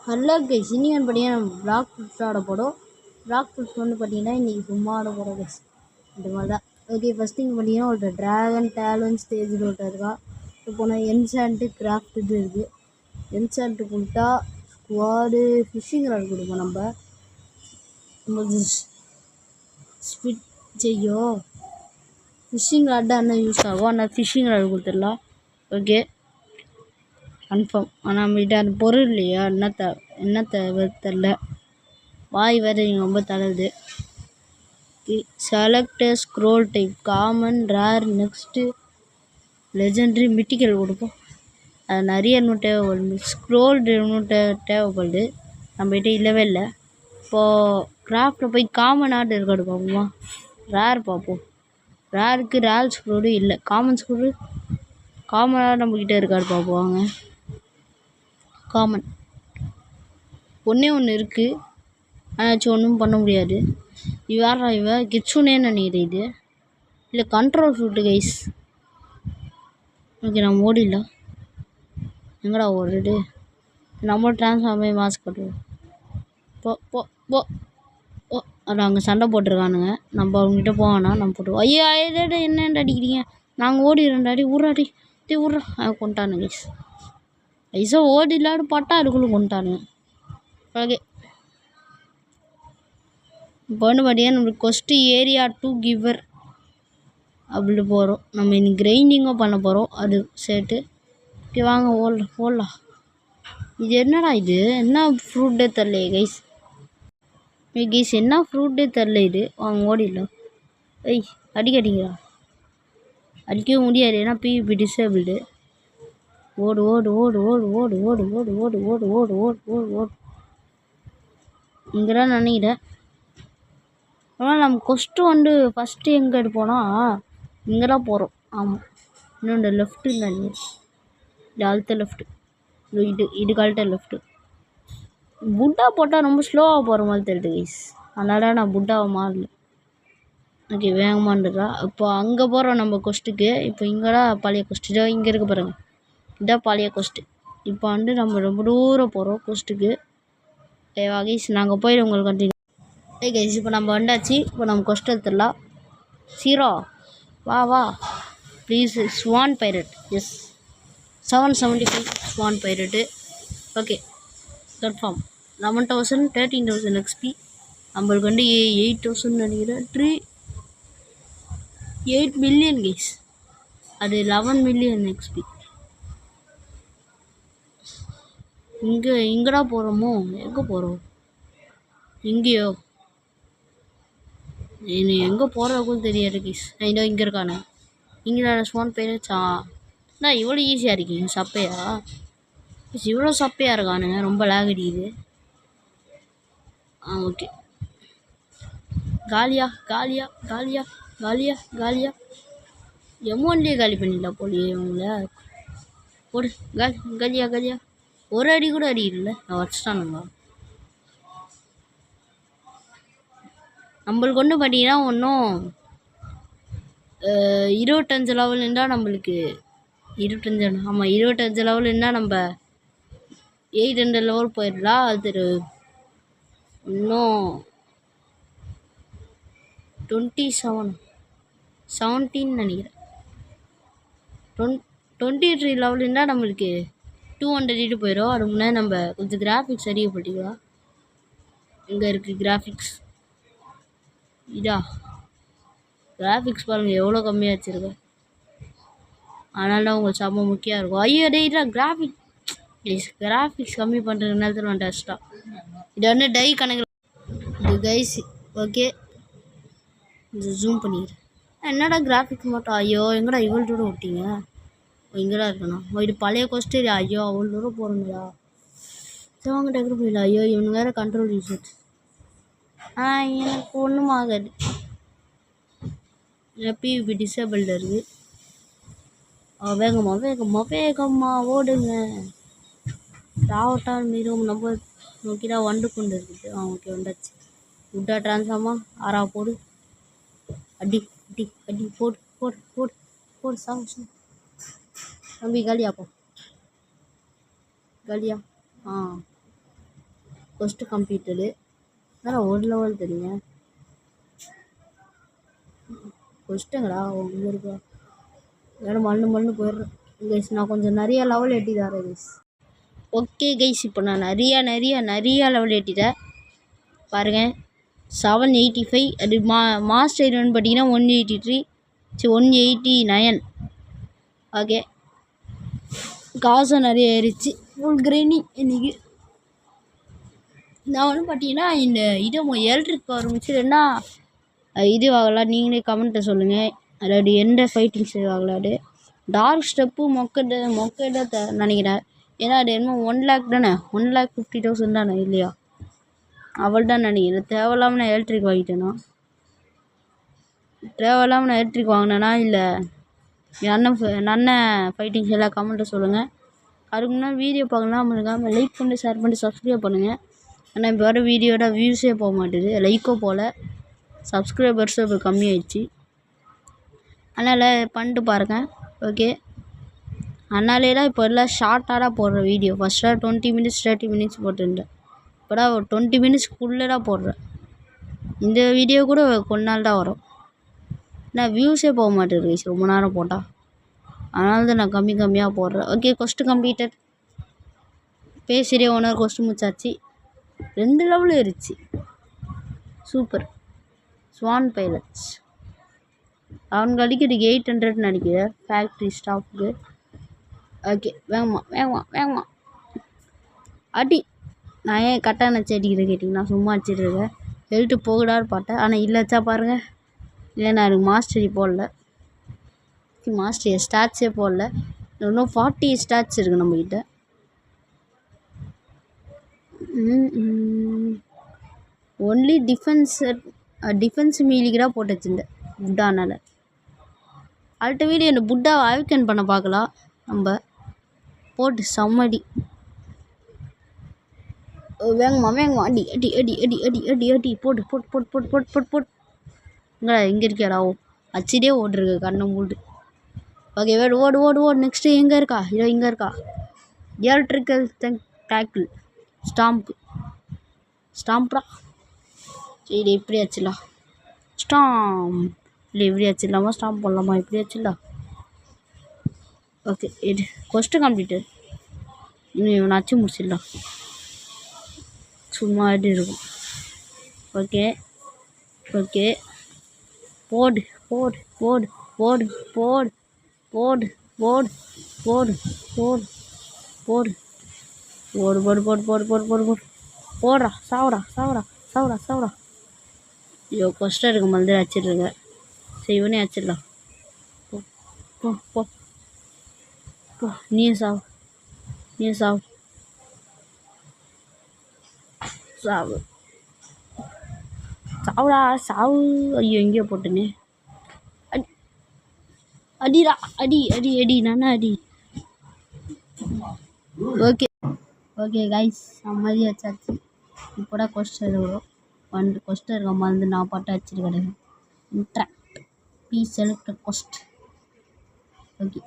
Hello guys, இன்னைக்கு பார்த்தீங்கன்னா நம்ம பிளாக் ஃபிளிப்ஸ் ஆட போகிறோம். பிளாக் ஃபிளிப்ஸ் வந்து பார்த்தீங்கன்னா இன்றைக்கி சும்மா ஆட போகிறோம் கைஸ். இந்த மாதிரி தான். ஓகே, ஃபஸ்ட்டு இங்கே பார்த்தீங்கன்னா ஒரு ட்ராகன் டேலன் ஸ்டேஜில் ஒருத்தர் இருக்கா. இப்போ போனால் என்சாண்ட்டு கிராஃப்ட் இது இருக்குது. என்சாண்ட்டு கொடுத்தா ஸ்குவாடு ஃபிஷ்ஷிங் ராட் கொடுப்போம். நம்ம ஸ்பிட் செய்யும் ஃபிஷ்ஷிங் ராட் தான் என்ன யூஸ் ஆகும். ஆனால் ஃபிஷ்ஷிங் ராட் கொடுத்துடலாம். Okay, confirm. ஆனால் நம்மகிட்ட அந்த பொருள் இல்லையா, என்னத்தை தெரில. வாய் வேறு ரொம்ப தளருது. Select scroll type common rare next legendary mythical கொடுப்போம். அது நிறைய இன்னும் தேவைப்படுது. ஸ்க்ரோல் இன்னும் தேவைப்படுது. நம்மகிட்ட இல்லவே இல்லை. இப்போது கிராஃப்டில் போய் காமன் ஆர்ட் இருக்காது பார்ப்போமா. ரேர் பார்ப்போம். ரேருக்கு ரேர் ஸ்க்ரோடு இல்லை. காமன் ஸ்க்ரோடு காமன் ஆர்ட் நம்மக்கிட்ட இருக்காது பார்ப்போம். வாங்க, காமன் ஒன்று இருக்குது. ஆனாச்சும் ஒன்றும் பண்ண முடியாது. இவ கிட்சுனேன்னு நினைக்கிறேன். இது இல்லை கண்ட்ரோல் ஃப்ரூட்டு கைஸ். ஓகே, நம்ம ஓடிடலாம். எங்கடா ஓடுறது? நம்ம ட்ரான்ஸ்ஃபார்ம் ஆகி மாஸ்க் கட்டுவோம். போ போ போ ஓ, அது அங்கே சண்டை போட்டிருக்கானுங்க. நம்ம அவங்ககிட்ட போவானா? நம்ம போட்டுவோம். ஐயோ ஐயோ, என்னென்ன அடிக்கிறீங்க? நாங்கள் ஓடிடுறோம்டாடி. ஊறாடி விட்றா. கொண்டானுங்க கைஸ். ஐசா ஓடிலாடு பட்டா அதுக்குள்ளே கொண்டானுங்க. ஓகே, இப்போ வந்து பார்த்தீங்கன்னா நம்மளுக்கு கொஸ்ட்டு ஏரியா 2 கிவர் அப்படி போகிறோம். நம்ம இன்னைக்கு கிரைண்டிங்கும் பண்ண போகிறோம். அது சேர்த்து ஓகே, வாங்க ஓடலாம். இது என்னடா இது? என்ன ஃப்ரூட்டே தரல கைஸ். கைஸ், என்ன ஃப்ரூட்டே தரல இது. வாங்க ஓடிடலாம். ஐய், அடிக்கிறா. அடிக்கவே முடியாது, ஏன்னா பிவிபி டிசேபிள்டு. ஓடு ஓடு ஓடு ஓடு ஓடு ஓடு ஓடு ஓடு ஓடு ஓடு ஓடு ஓடு ஓடு இங்கேதான் நினைக்கிறேன். ஆனால் நம்ம கொஸ்ட்டு வந்து ஃபஸ்ட்டு எங்கே எடுப்போம்னா இங்கே தான் போகிறோம். ஆமாம், இன்னொன்று லெஃப்ட்டு நினைக்கிறேன். இது அழுத்த லெஃப்ட்டு. இது கழுத்த லெஃப்ட்டு. புட்டா போட்டால் ரொம்ப ஸ்லோவாக போகிற மாதிரி தெரியுது கைஸ். அதனால நான் புட்டாவை மாறல. ஓகே, வேகமாண்டுறா. இப்போ அங்கே போகிறோம் நம்ம கொஸ்ட்டுக்கு. இப்போ இங்கேதான் பழைய கொஸ்ட்டு. இதோ இங்கே இருக்க பாருங்க, இதான் பழைய கொஸ்ட்டு. இப்போ வந்து நம்ம ரொம்ப தூரம் போகிறோம் கொஸ்ட்டுக்கு. கைஸ், நாங்கள் போயிடும் உங்களுக்கு கண்டினியூ. கைஸ், இப்போ நம்ம வந்தாச்சு. இப்போ நம்ம கொஸ்ட் எடுத்துடலாம். சீரோ வா please. Swan pirate. Yes, 775 swan pirate. Okay, confirm. 11,000 13,000 XP. நம்மளுக்கு வந்து 8,000 நினைக்கிறேன். 8 மில்லியன் கைஸ். அது 11 மில்லியன் எக்ஸ்பி. இங்கடா போகிறோமோ? எங்கே போகிறோம்? இங்கேயோ? எங்கே போகிறதுக்கும் தெரியாது கைஸ். இதோ இங்கே இருக்கானே. இங்கே ஸ்வான் பைரட்ஸா? நான் இவ்வளோ ஈஸியாக இருக்கீங்க சப்பையா? இவ்வளோ சப்பையாக இருக்கானுங்க. ரொம்ப லேக் அடிக்குது. ஓகே, காலியா எமௌண்ட்லேயே காலி பண்ணிடலாம் போலியே இவங்கள. போடு காலியா. ஒரு அடி கூட அடிக்கல. நான் வச்சுட்டானுங்க. நம்மளுக்கு ஒன்று பார்த்தீங்கன்னா ஒன்றும் 25 லெவல் இருந்தால் நம்மளுக்கு 25. ஆமாம், 25 லெவல் இருந்தால் நம்ம 800 லெவல் போயிடலாம். அது இன்னும் 17 நினைக்கிறேன். 23 லெவல் இருந்தால் நம்மளுக்கு 200 போயிடும். அது முன்னாடி நம்ம கொஞ்சம் கிராஃபிக்ஸ் அதிகப்பட்டிக்கலாம். இங்கே இருக்குது கிராஃபிக்ஸ். கிராஃபிக்ஸ் பாருங்கள் எவ்வளோ கம்மியாக வச்சுருக்கேன். அதனால தான் உங்களுக்கு செம்ம முக்கியம் இருக்கும். ஐயோ டெய்டா கிராஃபிக்ஸ் கம்மி பண்ணுறது நேரத்தில் நான் டஸ்ட்டா. இது வந்து டை கணக்கில் இது கைஸ். ஓகே, இது ஜூம் பண்ணிக்கிறேன். என்னடா கிராஃபிக்ஸ் மட்டும்? ஐயோ, எங்கடா இவ்வளோ தூரம் விட்டீங்க? இங்கடா இருக்கணும். இது பழைய கொஸ்ட்டு. ஐயோ, அவ்வளோ தூரம் போகிறோங்களா? சிவங்க டெக்கர் போயிடல. ஐயோ, இவனுங்க வேறு கண்ட்ரோல் யூஸ். எனக்கு ஒன்றும் ஆகாது. பிவிபி டிசேபிள்டு இருக்குது. வேகமாக ஓடுங்க. ராவட்டால் மீறும் நம்ம நோக்கிடா வண்டு கொண்டு இருக்குது. ஓகே, வந்தாச்சு. உட்டா ட்ரான்ஸ்ஃபார்மா 6 போடு. அடி போடு சாவு. தம்பி காலியா? ஃபஸ்ட்டு கம்ப்யூட்டரு அதான் ஒரு லெவல் தெரியுங்க. ஃபஸ்ட்டுங்களா இங்கே இருக்கா வேறு மண்ணு போயிடுறேன் கைஸ். நான் கொஞ்சம் நிறையா லெவல் எட்டி தரேன் கைஸ். ஓகே கைஸ், இப்போ நான் நிறையா லெவல் ஏற்றிட்டேன் பாருங்கள். 785 அது மாஸ்டர் வந்து பார்த்தீங்கன்னா 183 189. ஓகே, காசும் நிறைய ஏறிச்சு. ஃபுல் கிரைண்டிங் இன்றைக்கி. நான் வந்து பார்த்தீங்கன்னா இந்த இது எலக்ட்ரிக் பவர் முடிச்சுன்னா இது வாங்கலாம். நீங்களே கமெண்ட்டில் சொல்லுங்கள். அதாவது எந்த ஃபைட்டிங்ஸ் வாங்கலாடு. டார்க் ஸ்டெப்பு மொக்கை நினைக்கிறேன். ஏன்னா அது என்னமோ 1 lakh தானே, 1,50,000 தானே இல்லையா? அவள் தான் நினைக்கிறேன். தேவையில்லாமல் நான் எலக்ட்ரிக் வாங்கிட்டேன்னா இல்லை என் அண்ணன் ஃபைட்டிங்ஸ் எல்லாம் கமெண்ட்டை சொல்லுங்கள். அதுக்கு முன்னாடி வீடியோ பார்க்கலாம் இருக்காமல் லைக் பண்ணி ஷேர் பண்ணி சப்ஸ்கிரைப் பண்ணுங்கள். ஆனால் இப்போ வர வீடியோட வியூஸே போக மாட்டேது, லைக்கோ போல், சப்ஸ்கிரைபர்ஸும் இப்போ கம்மியாயிடுச்சு. அதனால் பண்ணிட்டு பாருங்கள். ஓகே, அதனாலே தான் இப்போ எல்லாம் ஷார்ட்டாக தான் போடுற வீடியோ. ஃபஸ்ட்டாக 20 minutes 30 minutes போட்டுருந்தேன். இப்போ தான் ஒரு 20 minutes தான் போடுறேன். இந்த வீடியோ கூட கொஞ்ச நாள் தான் வரும். நான் வியூஸே போக மாட்டேங்குது ரொம்ப நேரம் போட்டால். அதனால தான் நான் கம்மியாக போடுறேன். Okay, cost completed. பேசிட்டே ஒன்று கொஸ்ட்டு முடிச்சாச்சு. 2 லெவல் ஏறிச்சு. சூப்பர். ஸ்வான் பைலட்ஸ் அவனுக்கு அடிக்கிறதுக்கு 800 நினைக்கிறேன் ஃபேக்ட்ரி ஸ்டாஃப்க்கு. ஓகே, வேகமா அடி. நான் ஏன் கரெக்டாக நினச்சி அடிக்கிறேன் கேட்டிங்கன்னா சும்மா அடிச்சிட்ருக்கேன். ஹெல்ட்டு போகடான்னு பார்த்தேன், ஆனால் இல்லைச்சா பாருங்கள். இல்லை, நான் எனக்கு மாஸ்டரி போடல, மாஸ்டரி ஸ்டாட்ஸே போடல. இன்னும் 40 ஸ்டாட்ஸ் இருக்குது நம்மக்கிட்ட. ஒன்லி டிஃபென்ஸ் மீலிக்கு தான் போட்டு வச்சுருந்தேன் புட்டானால். அடுத்த வீடியோ இந்த புட்டாவை ஆவிக்கன் பண்ண பார்க்கலாம் நம்ம. போட்டு செம்மடி. வேங்கம்மா அடி அடி அடி அடி அடி அடி அடி போட்டு போட்டு போட்டு போட்டு போட்டு போட்டு போட்டு இங்கே இருக்கியாடா? அச்சிட்டே ஓடுருக்கு கண்ணை மூடு. ஓகே, ஓடு. நெக்ஸ்ட்டு எங்கே இருக்கா? இதோ இங்கே இருக்கா. எலக்ட்ரிக்கல் டேக்கிள் ஸ்டாம்ப்ரா. சரி, இப்படி ஆச்சுலாம் இல்லை இப்படி ஆச்சுலாமா? ஸ்டாம்ப் பண்ணலாமா? இப்படி ஆச்சுலாம். ஓகே, இது கொஸ்ட்டு கம்ப்ளீட்டட். இன்னும் இவனை அச்சு முடிச்சிடலாம். சும்மா எப்படி இருக்கும். ஓகே, போடு போடுறா. சாவுடா. ஐயோ, கொஸ்டாக இருக்க மாதிரி அடிச்சிட்ருக்க. சரி, இவனே அடிச்சிடலாம். போ நீ சாவு. சாவு. ஐயோ, எங்கேயோ போட்டுனே. அடிடா, அடி நானா அடி. ஓகே கைஸ், மாதிரி வச்சாச்சு. இப்போடா கொஸ்டர் வரும். கொஸ்டர் இருக்க மாதிரி நான் பாட்டு அடிச்சிட்டு கிடையாது. Interact please select quest. Okay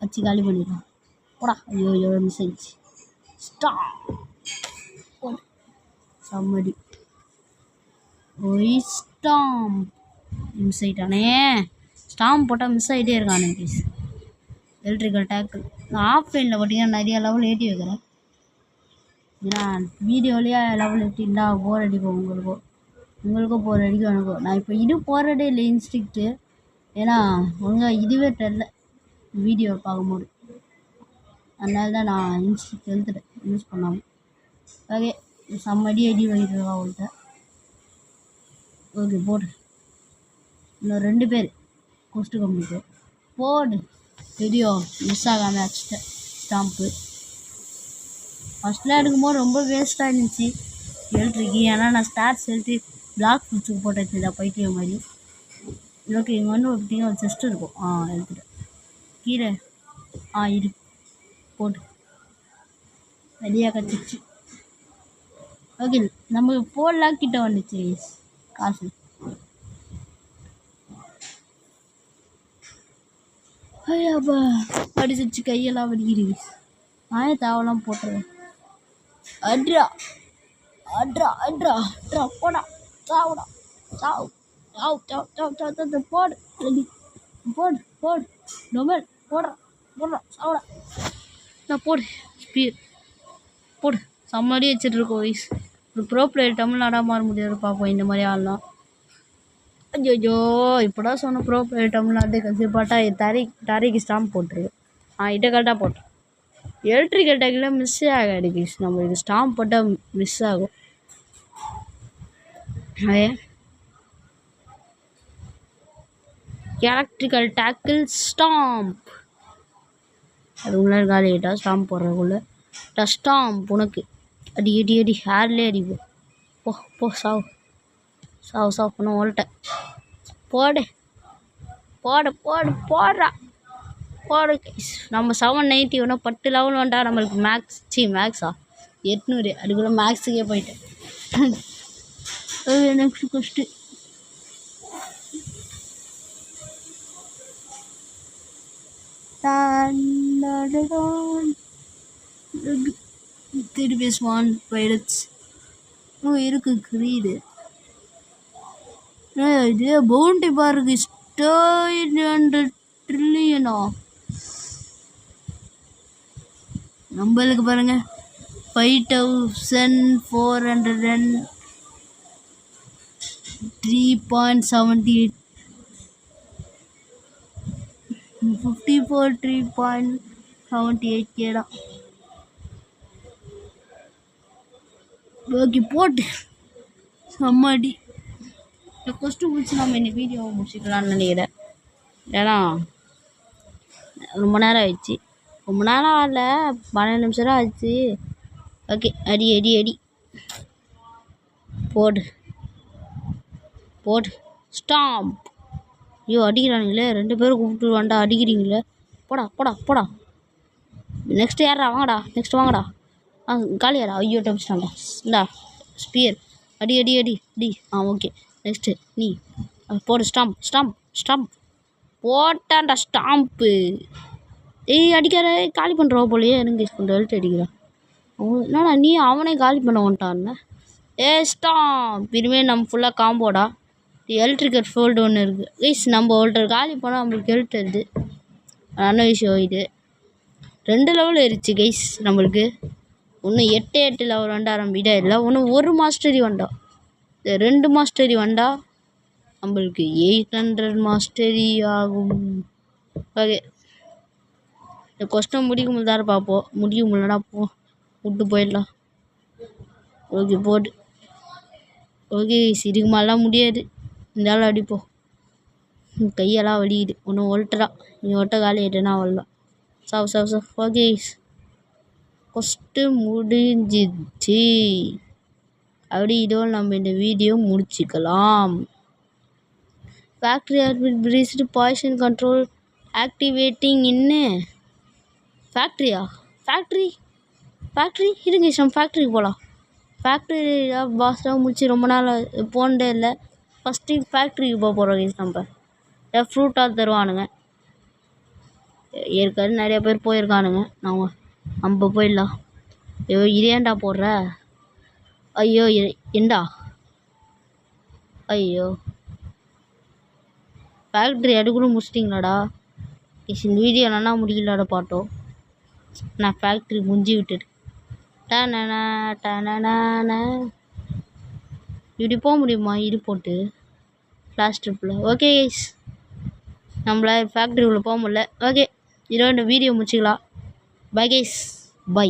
வச்சு காலி பண்ணிடலாம். போடா. ஐயோ மிஸ் ஆயிடுச்சு. சம்மடி ஸ்டாம்ப் மிஸ் ஆகிட்டானே. ஸ்டாம்ப் போட்டால் மிஸ் ஆகிட்டே இருக்கானே ப்ளீஸ். எலக்ட்ரிக்கல் டேக்கிள் நான் ஆஃப்லைனில் பார்த்தீங்கன்னா நிறையா லெவல் ஏற்றி வைக்கிறேன். ஏன்னா வீடியோலேயே லெவல் ஏற்றிருந்தா போர் அடிக்கும். உங்களுக்கும் போர் அடிக்கும், எனக்கும். நான் இப்போ இது போடுறதே இல்லை இன்ஸ்டிக்ட்டு. ஏன்னா ஒழுங்காக இதுவே தெரில வீடியோ பார்க்கும்போது. அதனால தான் நான் இன்ஸ்டிக்ட் எழுத்துட்டேன் யூஸ் பண்ணாமல். ஓகே, செம்மடி அடி வைக்கிறவா அவள்கிட்ட. ஓகே, போடு. இன்னும் 2 பேர் கொஸ்ட்டு கம்ப்ளீட்டு. போடு. வீடியோ மிஸ் ஆகாமல் அடிச்சிட்டேன் ஸ்டாம்ப்பு. ஃபஸ்ட்டில் எடுக்கும்போது ரொம்ப வேஸ்ட்டாக இருந்துச்சு எலக்ட்ரிக்கு. ஏன்னா நான் ஸ்டார்ஸ் எழுதி பிளாக் ஃபிட்ஸுக்கு போட்டு வச்சுருந்தேன் பைத்தியம் மாதிரி. ஓகே, இங்கே வந்து ஒரு செஸ்ட்டு இருக்கும். எழுத்துட்டேன் கீரை. இரு போட்டு வெளியாக கச்சிச்சு. ஓகே, நம்ம 4 lakh கிட்ட வந்துச்சு காசு. ஐயாப்பா அடிச்சிச்சு, கையெல்லாம் வலிக்குது. நாயே தேவலாம் போட்டுருவேன். அட்ரா அட்ரா அட்ரா அட்ரா போடா சாவுடா சாவு சாவு சாவு சாவு சாவு சாவு போடு போடு போடு நொபல் போடுறா போடுறா சாவுடா நான் போடு ஸ்பீட் போடு செம்மடி வச்சுட்ருக்கோம் வயசு. ஒரு ப்ரோ பிளேயர் தமிழ்நாடாக மாற முடியாது பார்ப்போம் இந்த மாதிரி ஆள்லாம். ஐயோ இப்போடா சொன்ன ப்ரோ பிளேயர் தமிழ்நாடு கன்சிப்பாட்டா தாரிக்கு ஸ்டாம்ப் போட்டுரு. இட்ட கரெக்டாக போட்டேன். எலக்ட்ரிக்கல் டேக்கில் மிஸ் ஆகாது கைஸ். நம்ம இது ஸ்டாம்ப் போட்டால் மிஸ் ஆகும். அதே எலக்ட்ரிக்கல் டேக்கிள் ஸ்டாம்ப் அது உள்ளே காலி ஆகிட்டா ஸ்டாம்ப் போடுறதுக்குள்ள ஸ்டாம்ப் உனக்கு அடி அடி அடி ஹேர்லேயே அடிப்போம். போ போ சாவு சாவு சாவு பண்ண ஓல்ட்ட போடு போடு போடு போடுறா போடு கைஸ். நம்ம 790 ஒன்றா 10 லெவல் வேண்டா நம்மளுக்கு மேக்ஸா 800 அதுக்குள்ளே மேக்ஸுக்கே போயிட்டேன். நெக்ஸ்ட் கொஸ்டின் திருப்பி பைரட்ஸ் இருக்கு கிரீடு இது பவுண்டி பாருக்கு 100 ட்ரில்லியனா நம்மளுக்கு பாருங்க 5403.78 54.3.78 கேடா. ஓகே போட்டு செம்மடி. இந்த கொஸ்டின் முடிச்சு நம்ம இந்த வீடியோவை முடிச்சுக்கலாம்னு நினைக்கிறேன். ஏன்னா ரொம்ப நேரம் ஆயிடுச்சு. ரொம்ப நேரம் ஆகல 12 நிமிஷம் தான் ஆச்சு. ஓகே அடி அடி அடி போடு போடு ஸ்டாம்ப். ஐயோ அடிக்கிறானுங்களே 2 பேரும் கூப்பிட்டு வேண்டா அடிக்கிறீங்களே. போடா போடா போடா நெக்ஸ்ட் யாரா வாங்கடா நெக்ஸ்ட் வாங்கடா காலியாடா. ஐயோ டம்ஸ்டாண்டா இந்தா ஸ்பியர் அடி அடி அடி அடி ஓகே நெக்ஸ்ட்டு நீ போடு ஸ்டாம்ப் ஸ்டாம்ப் ஸ்டாம்ப் போட்டான்டா ஸ்டாம்ப்பு. அடிக்கிற காலி பண்ணுறோம் போலையே எனக்கு கொண்டு எழுத்து அடிக்கிறான். என்னடா நீ அவனே காலி பண்ண வந்துட்டான்னு. ஸ்டாம்ப் இனிமேல் நம்ம ஃபுல்லாக காம்போடா. எலக்ட்ரிக்கல் ஃபோல்டு ஒன்று இருக்குது கைஸ். நம்ம ஒருத்தர் காலி பண்ணால் நம்மளுக்கு எழுத்து வருது. நல்ல விஷயம் இது. 2 லெவல் ஏறிச்சு கைஸ் நம்மளுக்கு. ஒன்று 8 லெவல் வண்டா வீடா இல்லை. ஒன்று 1 மாஸ்டரி வண்டா. இந்த 2 மாஸ்டரி வண்டா நம்மளுக்கு 800 மாஸ்டரி ஆகும். ஓகே இந்த கொஸ்டின் முடிக்கும் போது தான் பார்ப்போம். முடியும் இல்லைனா விட்டு போயிடலாம். ஓகே போடு. ஓகே இதுக்கு மேலாம் முடியாது. இருந்தாலும் அடிப்போம். கையெல்லாம் வலிக்குது. ஒன்று ஒல்ட்டுறா நீ ஒட்ட காலி ஆகிட்டேன்னா அவ்வளோதான். சாவு சாவு சாவு. ஓகே ஃபஸ்ட்டு முடிஞ்சிச்சு. அப்படி இதோடு நம்ம இந்த வீடியோ முடிச்சுக்கலாம். ஃபேக்ட்ரி ஆர்பிட் பிரீஸ்டு பாய்சன் கண்ட்ரோல் ஆக்டிவேட்டிங் ஃபேக்ட்ரி இருங்க நம்ம ஃபேக்ட்ரிக்கு போகலாம். ஃபேக்ட்ரி பாஸ்டாக முடிச்சு ரொம்ப நாள் போனதே இல்லை. ஃபஸ்ட்டு ஃபேக்ட்ரிக்கு போகிறோம் கைஸ். நம்ம ஃப்ரூட்டாக தருவானுங்க. ஏற்கனவே நிறைய பேர் போயிருக்கானுங்க. நம்ம போயிடலாம். ஐயோ இதேண்டா போடுற. ஐயோ ஏண்டா ஐயோ ஃபேக்ட்ரி அடுக்குள்ள முடிச்சிட்டிங்களாடா. இந்த வீடியோ நல்லா முடியலடா பாட்டோம். நான் ஃபேக்ட்ரி முடிஞ்சு விட்டுட்டு இப்படி போக முடியுமா இது போட்டு ஃப்ளாஷ் ட்ரிப்பில். ஓகே கைஸ் நம்மள ஃபேக்ட்ரி உள்ள போக முடியல. ஓகே இதோட வீடியோ முடிச்சிக்கலாம். Bye guys.